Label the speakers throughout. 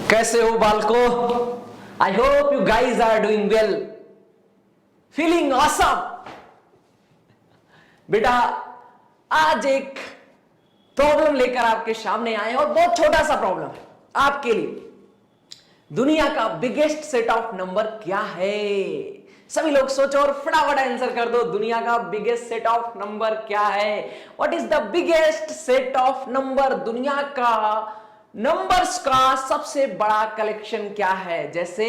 Speaker 1: कैसे हो बालको? I hope you guys are doing well, feeling awesome. बेटा आज एक प्रॉब्लम लेकर आपके सामने आए और बहुत छोटा सा प्रॉब्लम है आपके लिए। दुनिया का बिगेस्ट सेट ऑफ नंबर क्या है? सभी लोग सोचो और फटाफट आंसर कर दो। दुनिया का बिगेस्ट सेट ऑफ नंबर क्या है? What is the biggest set of number? दुनिया का नंबर्स का सबसे बड़ा कलेक्शन क्या है? जैसे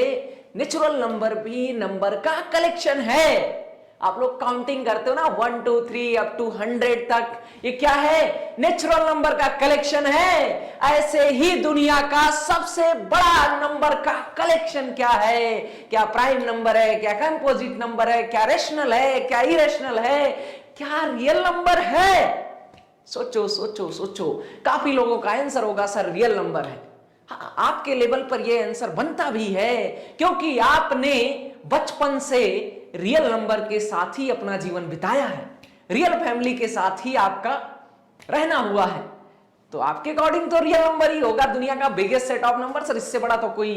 Speaker 1: नेचुरल नंबर भी नंबर का कलेक्शन है। आप लोग काउंटिंग करते हो ना 1 2 3 अप टू 100 तक, ये क्या है? नेचुरल नंबर का कलेक्शन है। ऐसे ही दुनिया का सबसे बड़ा नंबर का कलेक्शन क्या है? क्या प्राइम नंबर है? क्या कंपोजिट नंबर है? क्या रेशनल है? क्या इरेशनल है? क्या रियल नंबर है? सोचो सोचो सोचो। काफी लोगों का आंसर होगा सर रियल नंबर है। हाँ, आपके लेवल पर यह आंसर बनता भी है क्योंकि आपने बचपन से रियल नंबर के साथ ही अपना जीवन बिताया है, रियल फैमिली के साथ ही आपका रहना हुआ है, तो आपके अकॉर्डिंग तो रियल नंबर ही होगा दुनिया का biggest set of number. Sir इससे बड़ा तो कोई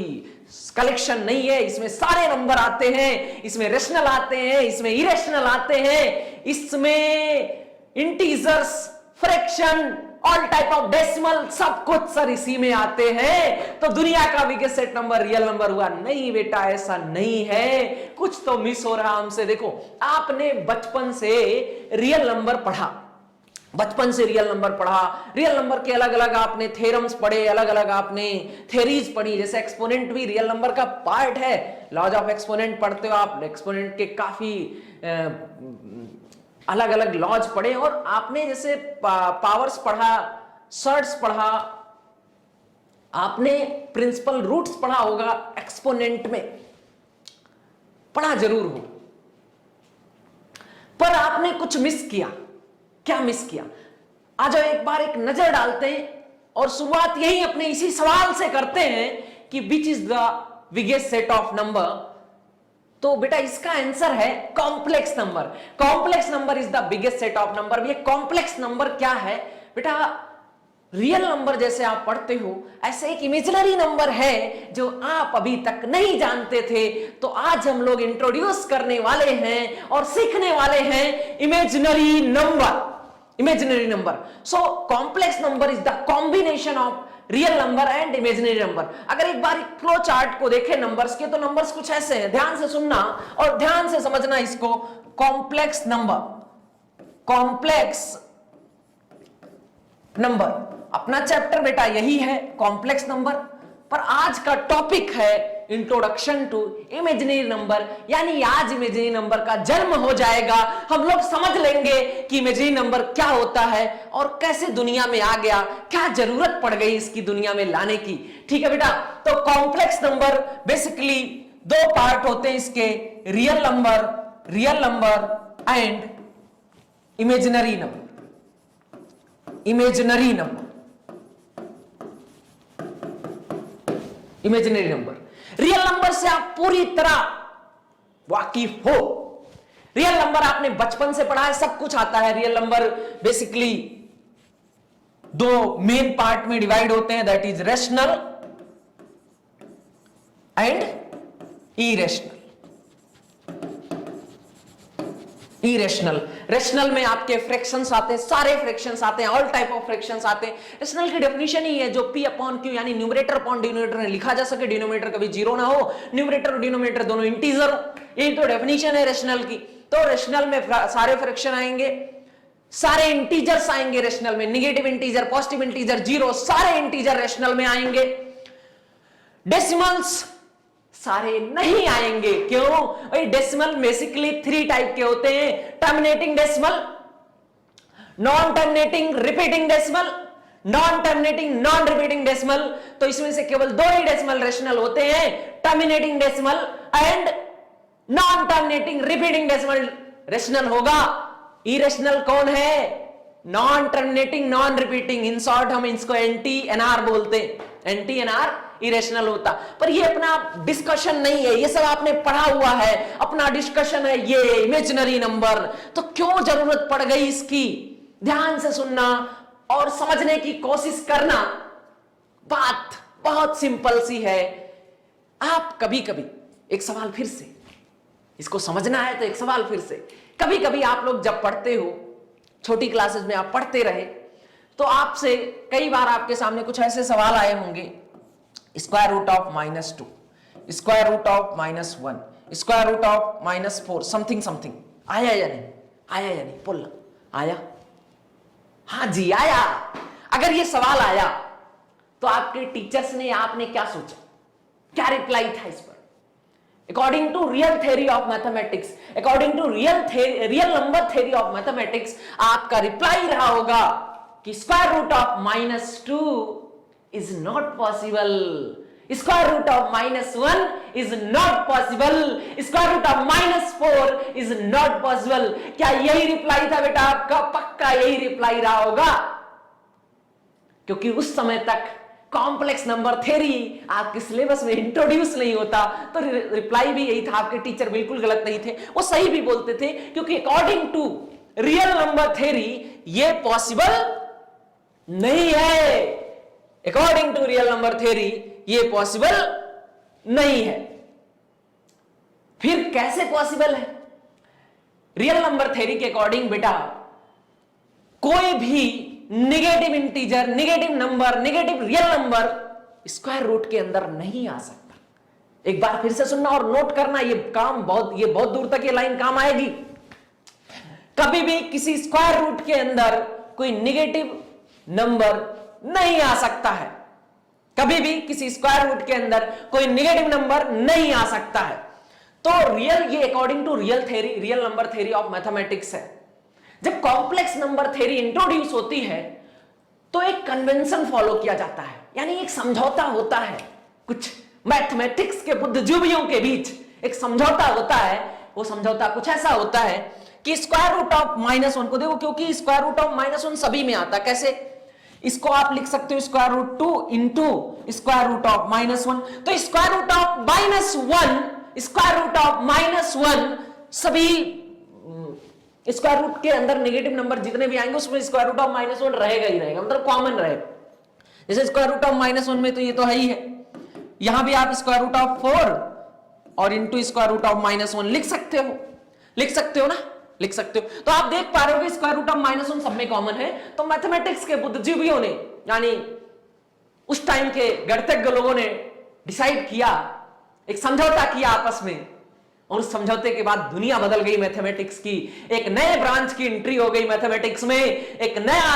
Speaker 1: कलेक्शन नहीं है, इसमें सारे नंबर आते हैं, इसमें रेशनल आते हैं, इसमें इरेशनल आते हैं, इसमें integers, fraction, all type of decimal, सब कुछ सर इसी में आते हैं। तो दुनिया का biggest set number real number हुआ? नहीं बेटा, ऐसा नहीं है, कुछ तो मिस हो रहा हमसे। देखो आपने बचपन से रियल नंबर पढ़ा, बचपन से रियल नंबर पढ़ा, रियल नंबर के अलग अलग आपने थ्योरम्स पढ़े, अलग अलग आपने थ्योरीज पढ़ी। जैसे एक्सपोनेंट भी रियल नंबर का पार्ट है, लॉज ऑफ एक्सपोनेंट पढ़ते हो आप, एक्सपोनेंट के काफी अलग अलग लॉज पढ़े। और आपने जैसे पावर्स पढ़ा, सर्ट्स पढ़ा, आपने प्रिंसिपल रूट्स पढ़ा होगा, एक्सपोनेंट में पढ़ा जरूर हो, पर आपने कुछ मिस किया। क्या मिस किया? आ जाओ एक बार एक नजर डालते हैं और शुरुआत यही अपने इसी सवाल से करते हैं कि which is the biggest set of number. तो बेटा इसका आंसर है complex number. Complex number is the biggest set of number. ये कॉम्प्लेक्स नंबर क्या है बेटा? रियल नंबर जैसे आप पढ़ते हो ऐसे एक इमेजिनरी नंबर है जो आप अभी तक नहीं जानते थे। तो आज हम लोग इंट्रोड्यूस करने वाले हैं और सीखने वाले हैं imaginary number. Imaginary number, so complex number is the combination of real number and imaginary number. अगर एक बार फ्लो चार्ट को देखें नंबर्स के, तो नंबर्स कुछ ऐसे हैं, ध्यान से सुनना और ध्यान से समझना इसको। कॉम्प्लेक्स नंबर, कॉम्प्लेक्स नंबर अपना चैप्टर बेटा यही है, कॉम्प्लेक्स नंबर। पर आज का टॉपिक है इंट्रोडक्शन टू इमेजिनरी नंबर, यानी आज इमेजिनरी नंबर का जन्म हो जाएगा। हम लोग समझ लेंगे कि इमेजिनरी नंबर क्या होता है और कैसे दुनिया में आ गया, क्या जरूरत पड़ गई इसकी दुनिया में लाने की। ठीक है बेटा? तो कॉम्प्लेक्स नंबर बेसिकली दो पार्ट होते हैं इसके, real number and imaginary number. Imaginary number, imaginary number. Real number से आप पूरी तरह वाकिफ हो। रियल नंबर आपने बचपन से पढ़ा है, सब कुछ आता है। रियल नंबर बेसिकली दो मेन पार्ट में डिवाइड होते हैं, that is rational and irrational. Irrational, rational में आपके फ्रैक्शंस आते हैं, सारे फ्रैक्शंस आते हैं, ऑल टाइप ऑफ फ्रैक्शंस आते हैं। रेशनल की डेफिनेशन ही है जो P अपॉन Q यानी न्यूमरेटर अपॉन डिनोमिनेटर में लिखा जा सके, डिनोमिनेटर कभी जीरो ना हो, न्यूमरेटर और डिनोमिनेटर दोनों इंटीजर हो। यही तो डेफिनेशन है रेशनल की। तो रेशनल में सारे फ्रैक्शन आएंगे, सारे इंटीजर्स आएंगे रेशनल में, negative integer, positive integer, zero, सारे इंटीजर रेशनल में आएंगे। डेसिमल्स सारे नहीं आएंगे। क्यों भाई? डेसिमल बेसिकली 3 टाइप के होते हैं, terminating decimal, non terminating repeating decimal, non terminating non repeating decimal. तो इसमें से केवल दो ही डेसिमल रेशनल होते हैं, terminating decimal and non terminating repeating decimal rational होगा। इरेशनल कौन है? Non terminating non repeating, in short हम इसको NTNR बोलते हैं। NTNR इरेशनल होता। पर ये अपना डिस्कशन नहीं है, ये सब आपने पढ़ा हुआ है, अपना डिस्कशन है ये इमेजिनरी नंबर। तो क्यों जरूरत पड़ गई इसकी? ध्यान से सुनना और समझने की कोशिश करना। बात बहुत सिंपल सी है। आप कभी कभी, एक सवाल फिर से, इसको समझना है तो एक सवाल फिर से, कभी कभी आप लोग जब पढ़ते हो, छोटी क्लासेस में आप पढ़ते रहे, तो आपसे कई बार आपके सामने कुछ ऐसे सवाल आए होंगे, square root of -2, square root of -1, square root of -4, something something. आया या नहीं? आया या नहीं? बोलना, आया? हाँ जी आया। अगर ये सवाल आया तो आपके टीचर्स ने, आपने क्या सोचा, क्या रिप्लाई था इस पर? According to real theory of mathematics, according to real number theory of mathematics, आपका रिप्लाई रहा होगा कि square root of -2 is not possible, square root of -1 is not possible, square root of -4 is not possible. क्या यही reply था बेटा आपका? पक्का यही रिप्लाई रहा होगा, क्योंकि उस समय तक कॉम्प्लेक्स नंबर थ्योरी आपके सिलेबस में इंट्रोड्यूस नहीं होता। तो रिप्लाई भी यही था। आपके टीचर बिल्कुल गलत नहीं थे, वो सही भी बोलते थे, क्योंकि according to real number theory ये पॉसिबल नहीं है। According to real number theory ये पॉसिबल नहीं है। फिर कैसे पॉसिबल है? रियल नंबर थ्योरी के अकॉर्डिंग बेटा कोई भी negative integer, negative number, negative real number square root के अंदर नहीं आ सकता। एक बार फिर से सुनना और नोट करना, ये बहुत दूर तक ये लाइन काम आएगी। कभी भी किसी स्क्वायर रूट के अंदर कोई नेगेटिव नंबर नहीं आ सकता है। कभी भी किसी स्क्वायर रूट के अंदर कोई नेगेटिव नंबर नहीं आ सकता है। तो ये according to real number theory of mathematics है। जब कॉम्प्लेक्स नंबर थ्योरी इंट्रोड्यूस होती है तो एक कन्वेंशन फॉलो किया जाता है, यानी एक समझौता होता है। कुछ मैथमेटिक्स के बुद्धिजीवियों के बीच एक समझौता होता है। वो समझौता कुछ ऐसा होता है कि स्क्वायर रूट ऑफ -1 को देखो, क्योंकि स्क्वायर रूट ऑफ -1 सभी में आता है। कैसे? इसको आप लिख सकते हो square root 2 into square root of -1। तो square root of -1, square root of -1 सभी स्क्वायर रूट के अंदर नेगेटिव नंबर जितने भी आएंगे उसमें स्क्वायर रूट ऑफ -1 रहेगा ही रहेगा, मतलब कॉमन रहेगा। जैसे स्क्वायर रूट ऑफ -1 में तो ये तो है ही है। यहां भी आप स्क्वायर रूट ऑफ 4 और इंटू स्क्वायर रूट ऑफ -1 लिख सकते हो ना, लिख सकते हो। तो आप देख पा रहे हो स्क्वायर रूट ऑफ -1 सब में कॉमन है। तो मैथमेटिक्स के बुद्धिजीवियों ने, यानी उस टाइम के गणितज्ञ लोगों ने डिसाइड किया, एक समझौता किया आपस में, और उस समझौते के बाद दुनिया बदल गई मैथमेटिक्स की। एक नए ब्रांच की एंट्री हो गई मैथमेटिक्स में, एक नया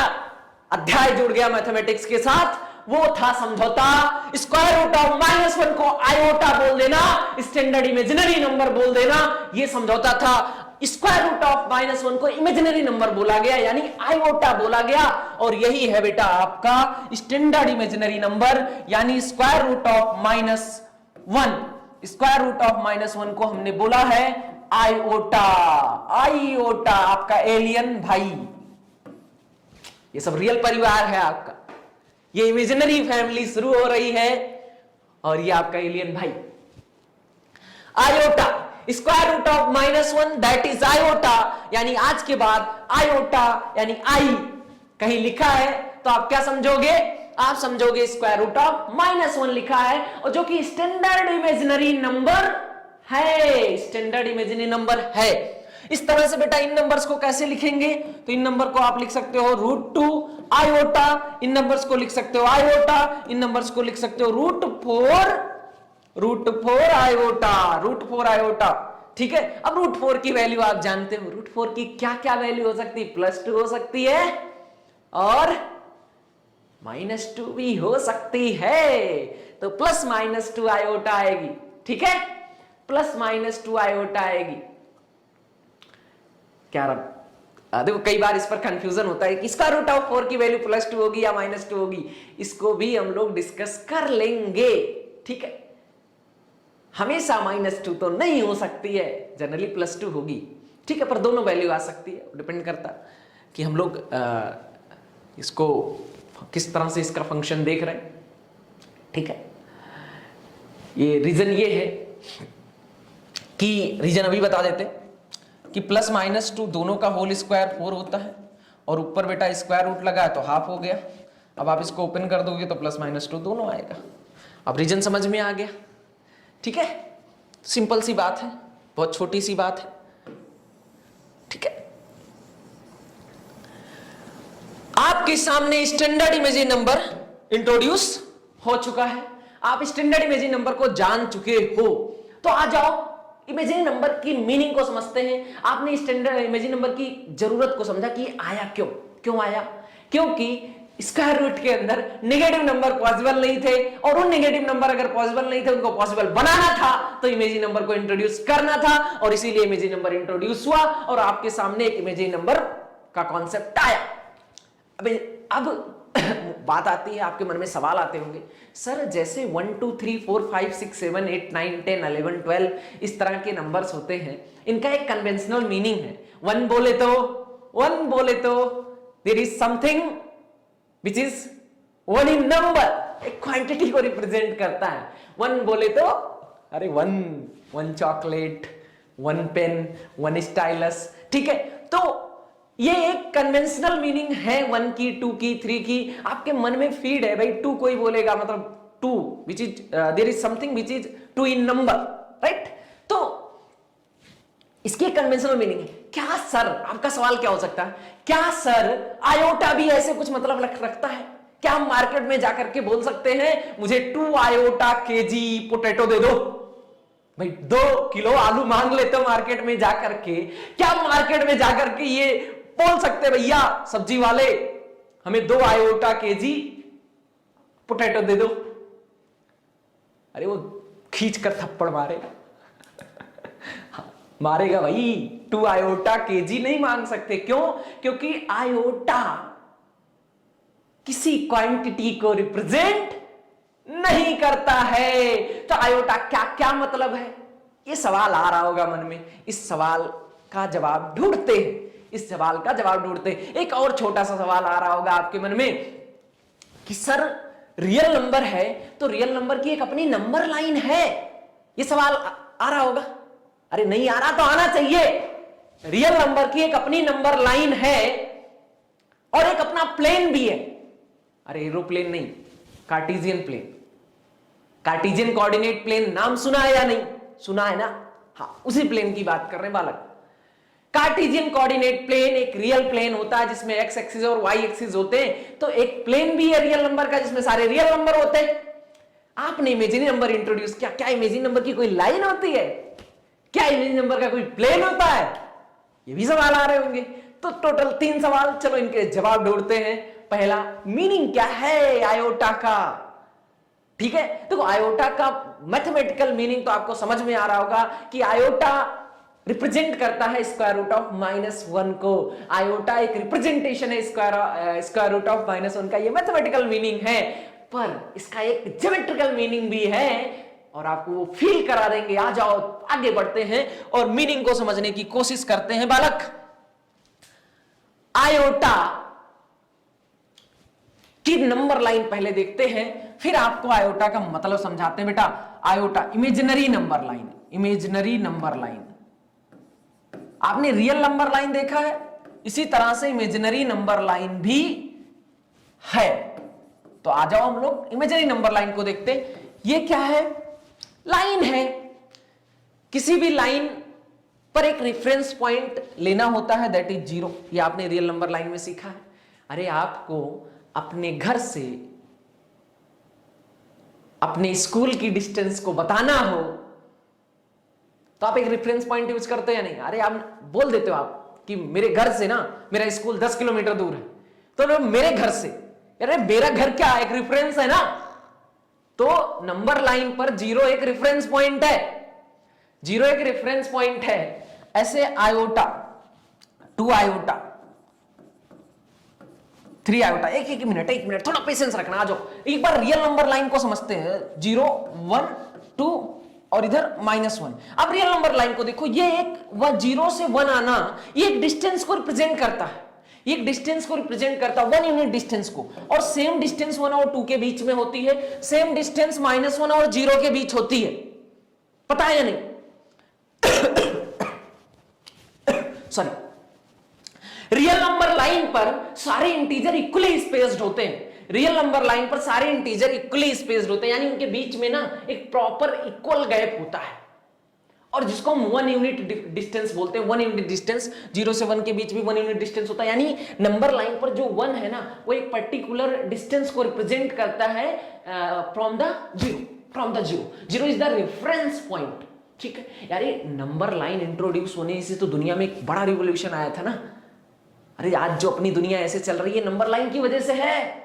Speaker 1: अध्याय जुड़ गया मैथमेटिक्स के साथ। वो था समझौता, स्क्वायर रूट ऑफ -1 को आयोटा बोल देना, स्टैंडर्ड इमेजिनरी नंबर बोल देना, ये समझौता था। स्क्वायर रूट ऑफ -1 को इमेजिनरी नंबर बोला गया, यानी आयोटा बोला गया, और यही है बेटा आपका स्टैंडर्ड इमेजिनरी नंबर, यानी square root of -1। Square root of -1 को हमने बोला है आयोटा। आयोटा आपका एलियन भाई। ये सब रियल परिवार है आपका, ये इमेजिनरी फैमिली शुरू हो रही है, और ये आपका एलियन भाई iota. Square root of -1 that is iota, यानी आज के बाद आयोटा यानी आई कहीं लिखा है तो आप क्या समझोगे? आप समझोगे स्क्वायर रूट ऑफ -1 लिखा है, और जो कि स्टैंडर्ड इमेजिनरी नंबर है, स्टैंडर्ड इमेजिनरी नंबर है। इस तरह से बेटा इन नंबर्स को कैसे लिखेंगे? तो इन नंबर को आप लिख सकते हो √2 आयोटा, इन नंबर्स को लिख सकते हो आयोटा, इन नंबर्स को लिख सकते हो √4 आयोटा। ठीक है। अब √4 की वैल्यू आप जानते हो, √4 की क्या क्या वैल्यू हो सकती है? +2 हो सकती है और -2 भी हो सकती है। तो +-2 आयोटा आएगी। ठीक है, +-2 आयोटा आएगी। क्या देखो कई बार इस पर कंफ्यूजन होता है कि स्क्वायर रूट ऑफ 4 की वैल्यू +2 होगी या -2 होगी। इसको भी हम लोग डिस्कस कर लेंगे। ठीक है, हमेशा -2 तो नहीं हो सकती है, जनरली +2 होगी। ठीक है, पर दोनों वैल्यू आ सकती है, डिपेंड करता कि हम लोग इसको किस तरह से इसका फंक्शन देख रहे हैं। ठीक है, ये रीजन ये है कि रीजन अभी बता देते कि +-2 दोनों का होल स्क्वायर 4 होता है, और ऊपर बेटा स्क्वायर रूट लगा है तो हाफ हो गया। अब आप इसको ओपन कर दोगे तो +-2 दोनों आएगा। अब रीजन समझ में आ गया, ठीक है, सिंपल सी बात है, बहुत छोटी सी बात है, ठीक है। आपके सामने स्टैंडर्ड इमेजिन नंबर इंट्रोड्यूस हो चुका है, आप स्टैंडर्ड इमेजिन नंबर को जान चुके हो, तो आ जाओ इमेजिन नंबर की मीनिंग को समझते हैं। आपने स्टैंडर्ड इमेजिन नंबर की जरूरत को समझा कि आया क्यों आया, क्योंकि स्क्वायर रूट के अंदर नेगेटिव नंबर पॉसिबल नहीं थे, और उन नेगेटिव नंबर अगर पॉसिबल नहीं थे, उनको पॉसिबल बनाना था तो इमेजिन नंबर को इंट्रोड्यूस करना था, और इसीलिए इमेजिन नंबर इंट्रोड्यूस हुआ और आपके सामने एक इमेजिन नंबर का कॉन्सेप्ट आया। अब बात आती है, आपके मन में सवाल आते होंगे, सर जैसे 1 2 3 4 5 6 7 8 9 10 11 12 इस तरह के नंबर्स होते हैं, इनका एक कन्वेंशनल मीनिंग है। 1 बोले तो there is something which is 1 in number, एक क्वांटिटी को रिप्रेजेंट करता है। 1 बोले तो अरे 1 चॉकलेट, 1 पेन, 1 स्टाइलस, ठीक है। तो ये एक कन्वेंशनल मीनिंग है 1 की, 2 की, 3 की, आपके मन में फीड है भाई 2 कोई बोलेगा मतलब 2 which is there is something which is 2 in number, right. तो इसकी कन्वेंशनल मीनिंग है। क्या सर, आपका सवाल क्या हो सकता है, क्या सर आयोटा भी ऐसे कुछ मतलब रखता है? क्या हम मार्केट में जाकर के बोल सकते हैं मुझे 2 आयोटा केजी पोटैटो दे दो? भाई 2 किलो आलू मांग लेते हो मार्केट में जाकर के, क्या मार्केट में जाकर के ये बोल सकते भैया सब्जी वाले हमें 2 आयोटा केजी पोटैटो दे दो? अरे वो खींच कर थप्पड़ मारेगा मारेगा भाई, 2 आयोटा केजी नहीं मांग सकते। क्यों? क्योंकि आयोटा किसी क्वांटिटी को रिप्रेजेंट नहीं करता है। तो आयोटा क्या क्या मतलब है, ये सवाल आ रहा होगा मन में। इस सवाल का जवाब ढूंढते हैं, इस सवाल का जवाब ढूंढते हैं। एक और छोटा सा सवाल आ रहा होगा आपके मन में कि सर रियल नंबर है तो रियल नंबर की एक अपनी नंबर लाइन है, ये सवाल आ रहा होगा। अरे नहीं आ रहा तो आना चाहिए। रियल नंबर की एक अपनी नंबर लाइन है और एक अपना प्लेन भी है। अरे एरोप्लेन नहीं, Cartesian plane, Cartesian coordinate plane, नाम सुना है या नहीं सुना है ना? हाँ, उसी प्लेन की बात कर रहे हैं बालक। कार्टेशियन कोऑर्डिनेट प्लेन एक रियल प्लेन होता है जिसमें एक्स एक्सिस और वाई एक्सिस होते हैं। तो एक प्लेन भी है रियल नंबर का जिसमें सारे रियल नंबर होते हैं। आपने इमेजिनरी नंबर इंट्रोड्यूस किया, क्या इमेजिनरी नंबर की कोई लाइन होती है? क्या इमेजिनरी नंबर का कोई प्लेन होता है? ये भी सवाल आ रहे होंगे। तो टोटल 3 सवाल, चलो इनके जवाब ढूंढते हैं। पहला, मीनिंग क्या है आयोटा का? ठीक है, तो आयोटा का मैथमेटिकल मीनिंग तो आपको समझ में आ रहा होगा कि आयोटा रिप्रेजेंट करता है स्क्वायर रूट ऑफ -1 को। आयोटा एक रिप्रेजेंटेशन है स्क्वायर रूट ऑफ -1 का, ये मैथमेटिकल मीनिंग है। पर इसका एक ज्योमेट्रिकल मीनिंग भी है और आपको वो फील करा देंगे। आ जाओ आगे बढ़ते हैं और मीनिंग को समझने की कोशिश करते हैं बालक। आयोटा की नंबर लाइन पहले देखते हैं, फिर आपको आयोटा का मतलब समझाते हैं। बेटा iota imaginary number line, imaginary number line. आपने रियल नंबर लाइन देखा है, इसी तरह से इमेजिनरी नंबर लाइन भी है। तो आ जाओ हम लोग इमेजिनरी नंबर लाइन को देखते हैं। ये क्या है? लाइन है। किसी भी लाइन पर एक रेफरेंस पॉइंट लेना होता है, दैट इज 0। ये आपने रियल नंबर लाइन में सीखा है। अरे आपको अपने घर से अपने स्कूल की डिस्टेंस को बताना हो तो आप एक रेफरेंस पॉइंट यूज करते हैं या नहीं? अरे आप बोल देते हो आप कि मेरे घर से ना मेरा स्कूल 10 किलोमीटर दूर है, तो मेरे घर से, अरे मेरा घर क्या एक रेफरेंस है ना। तो नंबर लाइन पर 0 एक रेफरेंस पॉइंट है, 0 एक रेफरेंस पॉइंट है। ऐसे आयोटा, 2 आयोटा, 3 आयोटा, एक मिनट थोड़ा पेशेंस रखना। आ जाओ एक बार रियल नंबर लाइन को समझते हैं। 0 1 2 और इधर -1। अब रियल नंबर लाइन को देखो, ये एक 0 से 1 आना, ये एक डिस्टेंस को रिप्रेजेंट करता है। ये एक डिस्टेंस को रिप्रेजेंट करता है, 1 यूनिट डिस्टेंस को। और सेम डिस्टेंस 1 और 2 के बीच में होती है, सेम डिस्टेंस -1 और 0 के बीच होती है। पता है या नहीं? सॉरी, रियल नंबर लाइन पर सारे इंटीजर इक्वली स्पेस्ड होते हैं। रियल नंबर लाइन पर सारे इंटीजर इक्वली स्पेस्ड होते हैं, यानी उनके बीच में ना एक प्रॉपर इक्वल गैप होता है, और जिसको हम 1 यूनिट डिस्टेंस बोलते हैं। 1 यूनिट डिस्टेंस, 0 से 1 के बीच भी 1 यूनिट डिस्टेंस होता है, यानी नंबर लाइन पर जो 1 है ना वो एक पर्टिकुलर डिस्टेंस को रिप्रेजेंट करता है from the zero. Zero is the reference point. ठीक है यार, ये नंबर लाइन इंट्रोड्यूस होने से तो दुनिया में एक बड़ा रिवोल्यूशन आया था ना। अरे आज जो अपनी दुनिया ऐसे चल रही है नंबर लाइन की वजह से है।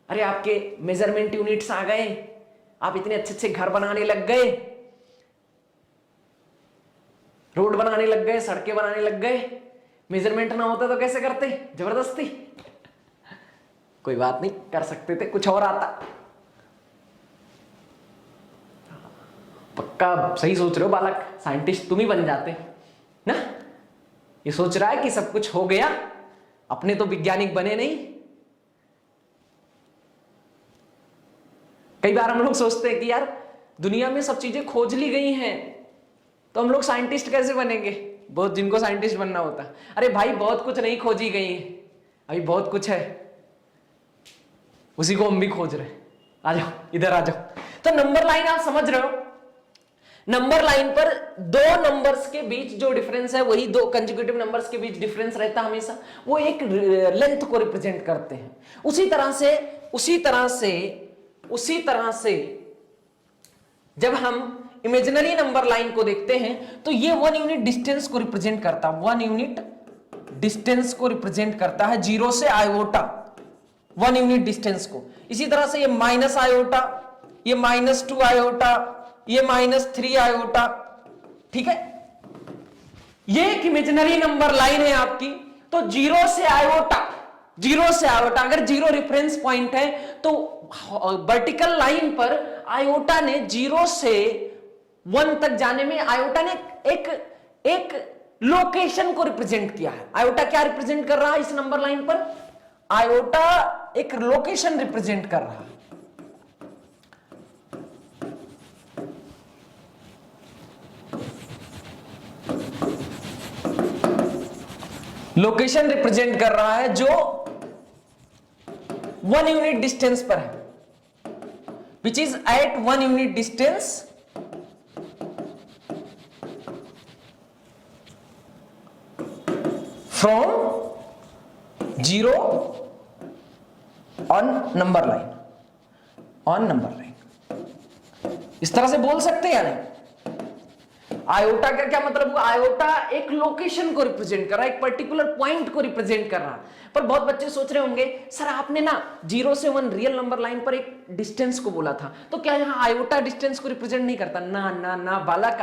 Speaker 1: अरे आपके मेजरमेंट यूनिट्स आ गए, आप इतने अच्छे अच्छे घर बनाने लग गए, रोड बनाने लग गए, सड़कें बनाने लग गए। मेजरमेंट ना होता तो कैसे करते? जबरदस्ती। कोई बात नहीं, कर सकते थे, कुछ और आता। पक्का सही सोच रहे हो बालक, साइंटिस्ट तुम ही बन जाते ना। ये सोच रहा है कि सब कुछ हो गया, अपने तो वैज्ञानिक बने नहीं। कई बार हम लोग सोचते हैं कि यार दुनिया में सब चीजें खोज ली गई हैं, तो हम लोग साइंटिस्ट कैसे बनेंगे? बहुत जिनको साइंटिस्ट बनना होता है। अरे भाई बहुत कुछ नहीं खोजी गई है, अभी बहुत कुछ है, उसी को हम भी खोज रहे हैं। आ जाओ इधर आ जाओ। तो नंबर लाइन आप समझ रहे हो, नंबर लाइन पर दो नंबर्स के बीच जो डिफरेंस है, वही दो कंसेक्यूटिव नंबर्स के बीच डिफरेंस रहता है हमेशा, वो एक लेंथ को रिप्रेजेंट करते हैं। उसी तरह से जब हम इमेजिनरी नंबर लाइन को देखते हैं तो ये 1 यूनिट डिस्टेंस को रिप्रेजेंट करता है, 1 यूनिट डिस्टेंस को रिप्रेजेंट करता है, 0 से आयोटा 1 यूनिट डिस्टेंस को। इसी तरह से ये माइनस आयोटा, ये -2 आयोटा, ये -3 आयोटा। ठीक है, ये एक इमेजिनरी नंबर लाइन है आपकी। तो 0 से आयोटा, अगर 0 रेफरेंस पॉइंट है तो वर्टिकल लाइन पर आयोटा ने 0 से 1 तक जाने में आयोटा ने एक लोकेशन को रिप्रेजेंट किया है। आयोटा क्या रिप्रेजेंट कर रहा है इस नंबर लाइन पर? आयोटा एक लोकेशन रिप्रेजेंट कर रहा है। लोकेशन रिप्रेजेंट कर रहा है जो 1 यूनिट डिस्टेंस पर है, which is at 1 unit distance from 0 on number line, इस तरह से बोल सकते हैं या नहीं? आयोटा का क्या मतलब हुआ? आयोटा एक लोकेशन को रिप्रेजेंट कर रहा है, एक पर्टिकुलर पॉइंट को रिप्रेजेंट कर रहा है। पर बहुत बच्चे सोच रहे होंगे सर आपने ना 0 से 1 रियल नंबर लाइन पर एक डिस्टेंस को बोला था, तो क्या यहां आयोटा डिस्टेंस को रिप्रेजेंट नहीं करता? ना ना ना बालक,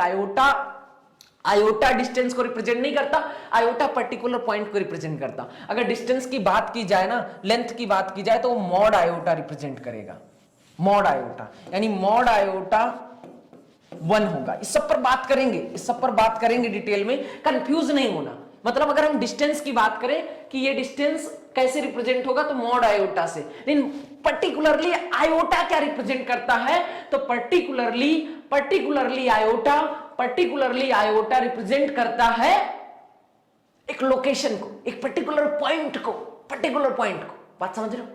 Speaker 1: आयोटा डिस्टेंस को रिप्रेजेंट नहीं करता, आयोटा पर्टिकुलर पॉइंट को रिप्रेजेंट करता। अगर डिस्टेंस की बात की जाए ना, लेंथ की बात की जाए, तो वो मॉड आयोटा रिप्रेजेंट करेगा, मॉड आयोटा, यानी मॉड आयोटा 1 होगा। इस सब पर बात करेंगे डिटेल में, कंफ्यूज नहीं होना। मतलब अगर हम डिस्टेंस की बात करें कि ये डिस्टेंस कैसे रिप्रेजेंट होगा, तो मॉड आयोटा से। लेकिन पर्टिकुलरली आयोटा क्या रिप्रेजेंट करता है? तो पर्टिकुलरली आयोटा रिप्रेजेंट करता है एक लोकेशन को, एक पर्टिकुलर पॉइंट को। बात समझ रहे हो?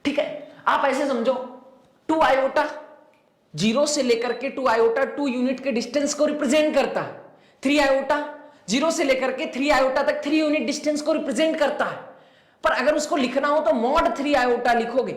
Speaker 1: ठीक है, आप ऐसे समझो 2 आयोटा, 0 से लेकर के 2 आयोटा 2 यूनिट के डिस्टेंस को रिप्रेजेंट करता है। 3 आयोटा 0 से लेकर के 3 आयोटा तक 3 यूनिट डिस्टेंस को रिप्रेजेंट करता है। पर अगर उसको लिखना हो तो मॉड 3 आयोटा लिखोगे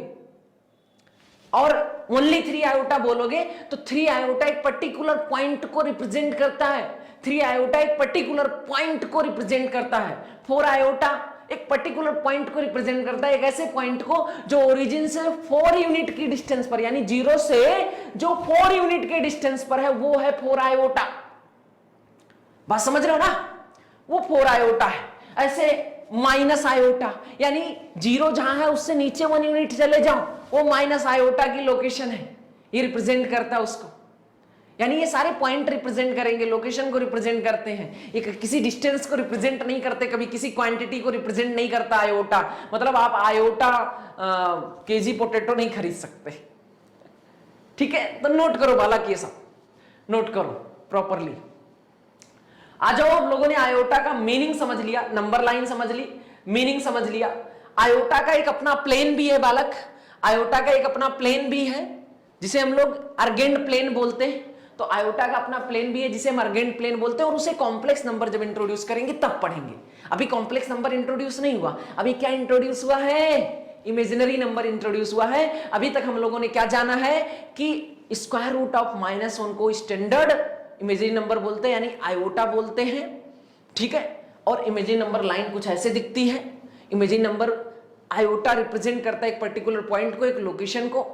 Speaker 1: और ओनली 3 आयोटा बोलोगे, तो 3 आयोटा एक पर्टिकुलर पॉइंट को रिप्रेजेंट करता है। 3 आयोटा एक पर्टिकुलर पॉइंट को रिप्रेजेंट करता है। 4 आयोटा एक पर्टिकुलर पॉइंट को रिप्रेजेंट करता है, एक ऐसे पॉइंट को जो ओरिजिन से 4 यूनिट की डिस्टेंस पर, यानी 0 से जो 4 यूनिट के डिस्टेंस पर है, वो है 4 आयोटा। बात समझ रहे हो ना? वो 4 आयोटा है। ऐसे माइनस आयोटा, यानी 0 जहां है उससे नीचे 1 यूनिट चले जाओ, वो माइनस आयोटा की लोकेशन है, ये रिप्रेजेंट करता है उसको। यानी ये सारे पॉइंट रिप्रेजेंट करेंगे, लोकेशन को रिप्रेजेंट करते हैं, ये किसी डिस्टेंस को रिप्रेजेंट नहीं करते, कभी किसी क्वांटिटी को रिप्रेजेंट नहीं करता आयोटा। मतलब आप आयोटा केजी पोटैटो नहीं खरीद सकते। ठीक है, तो नोट करो बालक, ये सब नोट करो प्रॉपरली। आ जाओ, आप लोगों ने आयोटा का मीनिंग समझ लिया, नंबर लाइन समझ ली, मीनिंग समझ लिया। आयोटा का एक अपना प्लेन भी है बालक, आयोटा का एक अपना प्लेन भी है जिसे हम लोग अर्गेंड प्लेन बोलते हैं। तो आयोटा का अपना प्लेन भी है जिसे हम अर्गेंड प्लेन बोलते हैं, और उसे कॉम्प्लेक्स नंबर जब इंट्रोड्यूस करेंगे तब पढ़ेंगे। अभी कॉम्प्लेक्स नंबर इंट्रोड्यूस नहीं हुआ, अभी क्या इंट्रोड्यूस हुआ है, इमेजिनरी नंबर इंट्रोड्यूस हुआ है। अभी तक हम लोगों ने क्या जाना है कि स्क्वायर रूट ऑफ -1 को स्टैंडर्ड इमेजिनरी नंबर बोलते हैं, यानी आयोटा बोलते हैं, ठीक है। और इमेजिनरी नंबर लाइन कुछ ऐसे दिखती है। इमेजिनरी नंबर आयोटा रिप्रेजेंट करता है एक पर्टिकुलर पॉइंट को, एक लोकेशन को,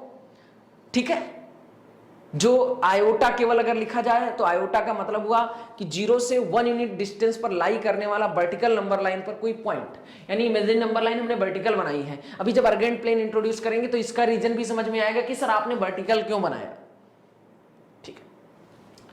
Speaker 1: ठीक है। जो आयोटा केवल अगर लिखा जाए तो आयोटा का मतलब हुआ कि 0 से 1 यूनिट डिस्टेंस पर लाई करने वाला वर्टिकल नंबर लाइन पर कोई पॉइंट, यानी इमेजिनरी नंबर लाइन हमने वर्टिकल बनाई है। अभी जब अर्गेंड प्लेन इंट्रोड्यूस करेंगे तो इसका रीजन भी समझ में आएगा कि सर आपने वर्टिकल क्यों बनाया।